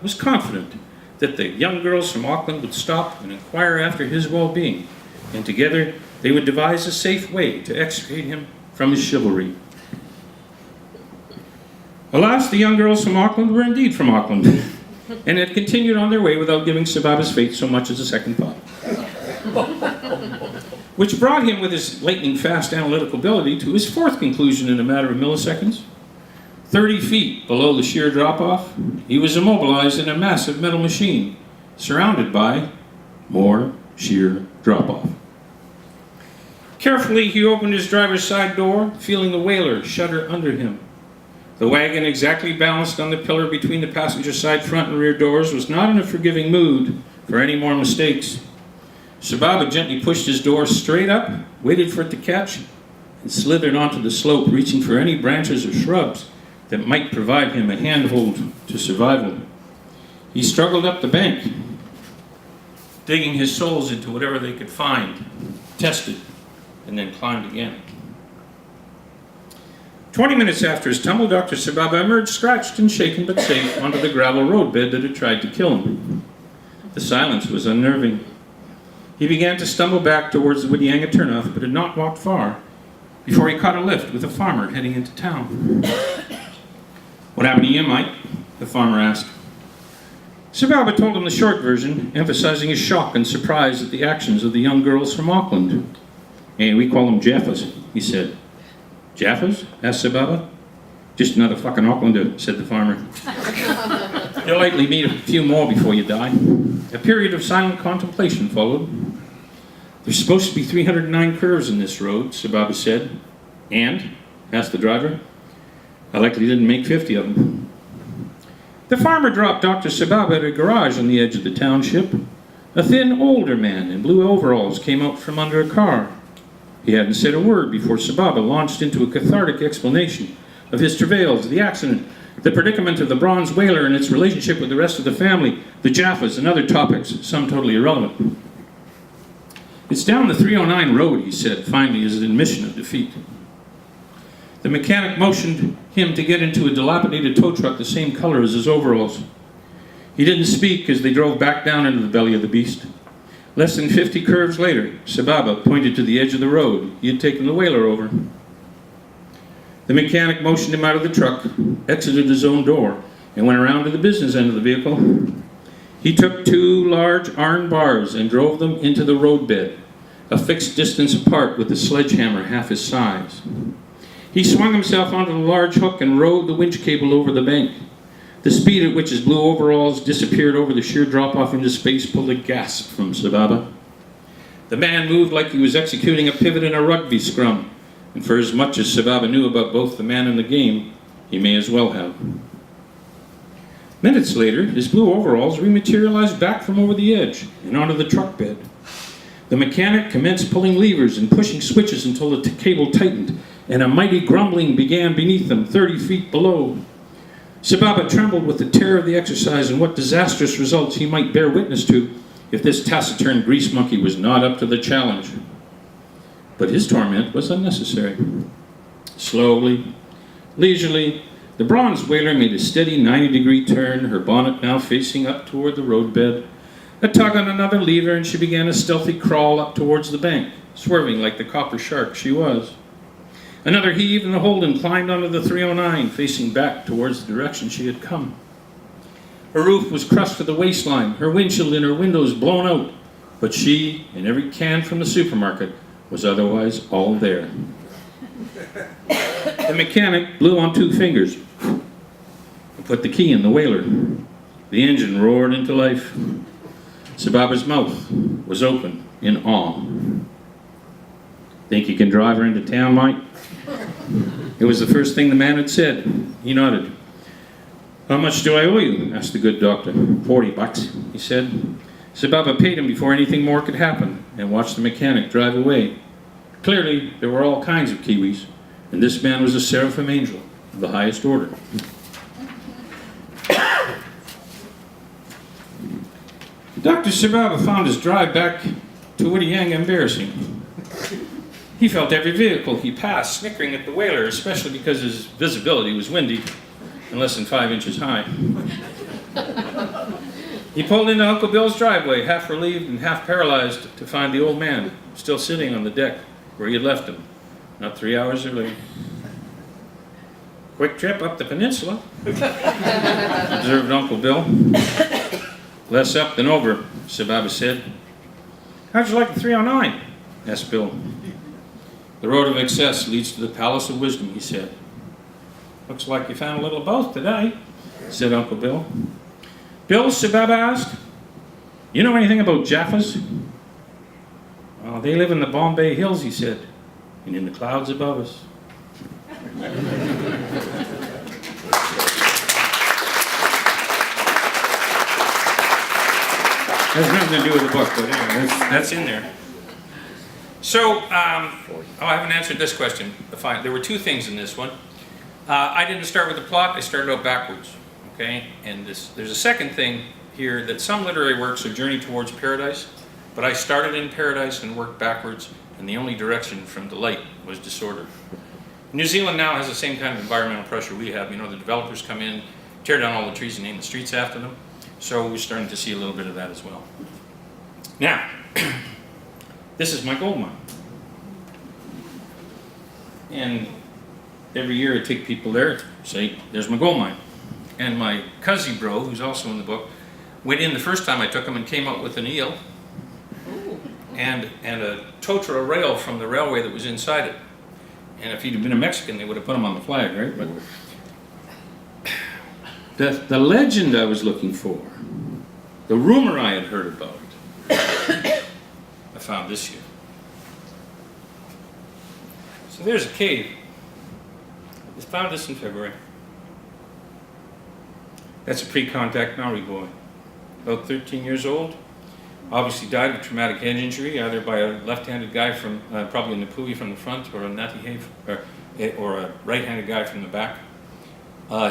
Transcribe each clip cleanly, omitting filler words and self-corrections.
was confident that the young girls from Auckland would stop and inquire after his well-being, and together they would devise a safe way to extricate him from his chivalry. Alas, the young girls from Auckland were indeed from Auckland, and had continued on their way without giving Sababa's fate so much as a second thought. Which brought him, with his lightning-fast analytical ability, to his fourth conclusion in a matter of milliseconds. 30 feet below the sheer drop-off, he was immobilized in a massive metal machine, surrounded by more sheer drop-off. Carefully, he opened his driver's side door, feeling the whaler shudder under him. The wagon, exactly balanced on the pillar between the passenger side front and rear doors, was not in a forgiving mood for any more mistakes. Sababa gently pushed his door straight up, waited for it to catch, and slithered onto the slope, reaching for any branches or shrubs that might provide him a handhold to survival. He struggled up the bank, digging his soles into whatever they could find, tested, and then climbed again. 20 minutes after his tumble, Dr. Sababa emerged scratched and shaken but safe onto the gravel roadbed that had tried to kill him. The silence was unnerving. He began to stumble back towards the Whitianga turnoff, but had not walked far before he caught a lift with a farmer heading into town. "What happened to you, Mike?" the farmer asked. Sababa told him the short version, emphasizing his shock and surprise at the actions of the young girls from Auckland. "Hey, we call them Jaffas," he said. "Jaffas?" asked Sababa. "Just another fucking Aucklander," said the farmer. "You'll likely meet a few more before you die." A period of silent contemplation followed. "There's supposed to be 309 curves in this road," Sababa said. "And?" asked the driver. "I likely didn't make 50 of them." The farmer dropped Dr. Sababa at a garage on the edge of the township. A thin, older man in blue overalls came out from under a car. He hadn't said a word before Sababa launched into a cathartic explanation of his travails, the accident, the predicament of the bronze whaler and its relationship with the rest of the family, the Jaffas, and other topics, some totally irrelevant. "It's down the 309 road," he said, finally, as an admission of defeat. The mechanic motioned him to get into a dilapidated tow truck the same color as his overalls. He didn't speak as they drove back down into the belly of the beast. Less than 50 curves later, Sababa pointed to the edge of the road he had taken the whaler over. The mechanic motioned him out of the truck, exited his own door, and went around to the business end of the vehicle. He took 2 large iron bars and drove them into the roadbed, a fixed distance apart with a sledgehammer half his size. He swung himself onto the large hook and rode the winch cable over the bank. The speed at which his blue overalls disappeared over the sheer drop-off into space pulled a gasp from Sababa. The man moved like he was executing a pivot in a rugby scrum, and for as much as Sababa knew about both the man and the game, he may as well have. Minutes later, his blue overalls rematerialized back from over the edge and onto the truck bed. The mechanic commenced pulling levers and pushing switches until the cable tightened, and a mighty grumbling began beneath them, 30 feet below. Sababa trembled with the terror of the exercise and what disastrous results he might bear witness to if this taciturn grease monkey was not up to the challenge. But his torment was unnecessary. Slowly, leisurely, the bronze whaler made a steady 90-degree turn, her bonnet now facing up toward the roadbed. A tug on another lever, and she began a stealthy crawl up towards the bank, swerving like the copper shark she was. Another heave, and the Holden climbed onto the 309, facing back towards the direction she had come. Her roof was crushed to the waistline, her windshield and her windows blown out, but she, and every can from the supermarket, was otherwise all there. The mechanic blew on 2 fingers and put the key in the whaler. The engine roared into life. Sababa's mouth was open in awe. "Think you can drive her into town, Mike?" It was the first thing the man had said. He nodded. "How much do I owe you?" asked the good doctor. $40, he said. Sababa paid him before anything more could happen and watched the mechanic drive away. Clearly, there were all kinds of Kiwis, and this man was a seraphim angel of the highest order. Dr. Sababa found his drive back to Whitianga embarrassing. He felt every vehicle he passed snickering at the whaler, especially because his visibility was windy and less than 5 inches high. He pulled into Uncle Bill's driveway, half relieved and half paralyzed, to find the old man still sitting on the deck where he had left him, not 3 hours earlier. Quick trip up the peninsula, observed Uncle Bill. Less up than over, Sababa said. How'd you like the 309? Asked Bill. The road of excess leads to the palace of wisdom, he said. Looks like you found a little of both today, said Uncle Bill. Bill, Sababa asked, you know anything about Jaffas? Oh, they live in the Bombay Hills, he said, and in the clouds above us. Has nothing to do with the book, but anyway, that's in there. So, I haven't answered this question. There were two things in this one. I didn't start with the plot, I started out backwards. Okay? And there's a second thing here, that some literary works are journey towards paradise, but I started in paradise and worked backwards, and the only direction from delight was disorder. New Zealand now has the same kind of environmental pressure we have. You know, the developers come in, tear down all the trees and name the streets after them. So we're starting to see a little bit of that as well. Now, this is my gold mine. And every year I take people there, say, there's my gold mine. And my cousin bro, who's also in the book, went in the first time I took him and came out with an eel and a totra rail from the railway that was inside it. And if he'd have been a Mexican, they would have put him on the flag, right? But the legend I was looking for, the rumor I had heard about, I found this year. So there's a cave. I found this in February. That's a pre-contact Maori boy, about 13 years old. Obviously died of traumatic head injury, either by a left-handed guy from, probably a Napui from the front, or a Ngātei Hei, or a right-handed guy from the back.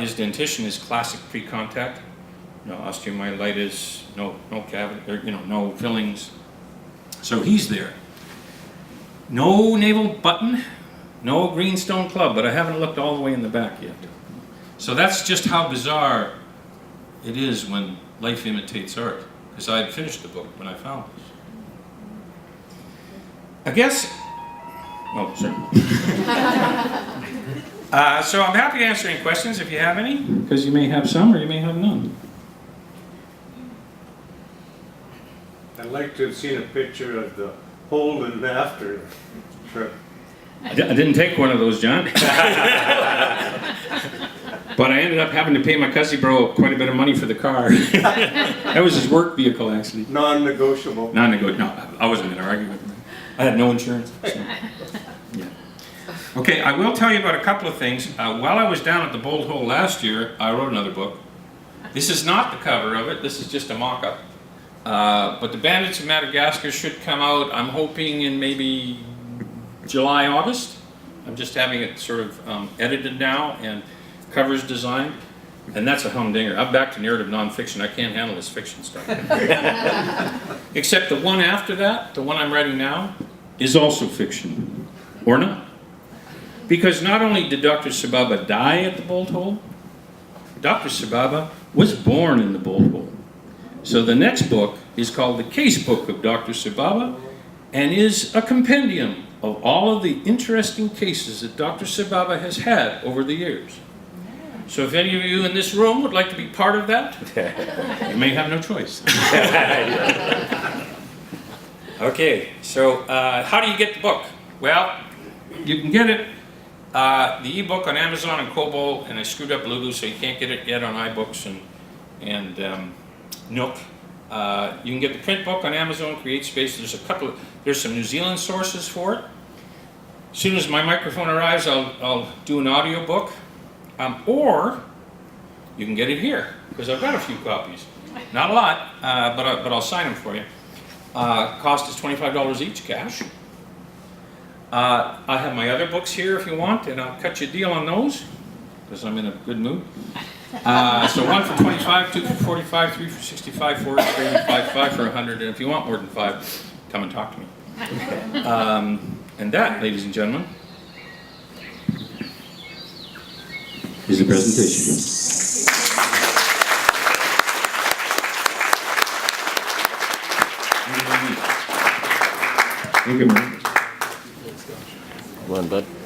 His dentition is classic pre-contact. No osteomyelitis, no cavity, or, no fillings. So he's there. No naval button, no greenstone club, but I haven't looked all the way in the back yet. So that's just how bizarre it is when life imitates art. Because I had finished the book when I found this. I guess, oh, sorry. So I'm happy to answer any questions if you have any, because you may have some or you may have none. I'd like to have seen a picture of the Holden after the trip. I didn't take one of those, John. But I ended up having to pay my cousin bro quite a bit of money for the car. That was his work vehicle, actually. Non-negotiable. Non-negotiable. No, I wasn't going to argue with him. I had no insurance. So, yeah. Okay, I will tell you about a couple of things. While I was down at the Bolthole last year, I wrote another book. This is not the cover of it. This is just a mock-up. But The Bandits of Madagascar should come out, I'm hoping, in maybe July, August. I'm just having it sort of edited now and covers designed. And that's a humdinger. I'm back to narrative nonfiction. I can't handle this fiction stuff. Except the one after that, the one I'm writing now, is also fiction. Or not. Because not only did Dr. Sababa die at the Bolthole, Dr. Sababa was born in the Bolthole. So the next book is called The Case Book of Dr. Sababa, and is a compendium of all of the interesting cases that Dr. Sababa has had over the years. So if any of you in this room would like to be part of that, you may have no choice. Okay, so how do you get the book? Well, you can get it, the ebook on Amazon and Kobo, and I screwed up Lulu, so you can't get it yet on iBooks and Nook. You can get the print book on Amazon, CreateSpace. There's some New Zealand sources for it. As soon as my microphone arrives, I'll do an audio book. Or you can get it here, because I've got a few copies. Not a lot, but I'll sign them for you. Cost is $25 each, cash. I have my other books here if you want, and I'll cut you a deal on those, because I'm in a good mood. So one for 25, two for 45, three for 65, four for 5 for 100, and if you want more than 5, come and talk to me. And that, ladies and gentlemen, is the presentation. Thank you, Mark. Come on, bud.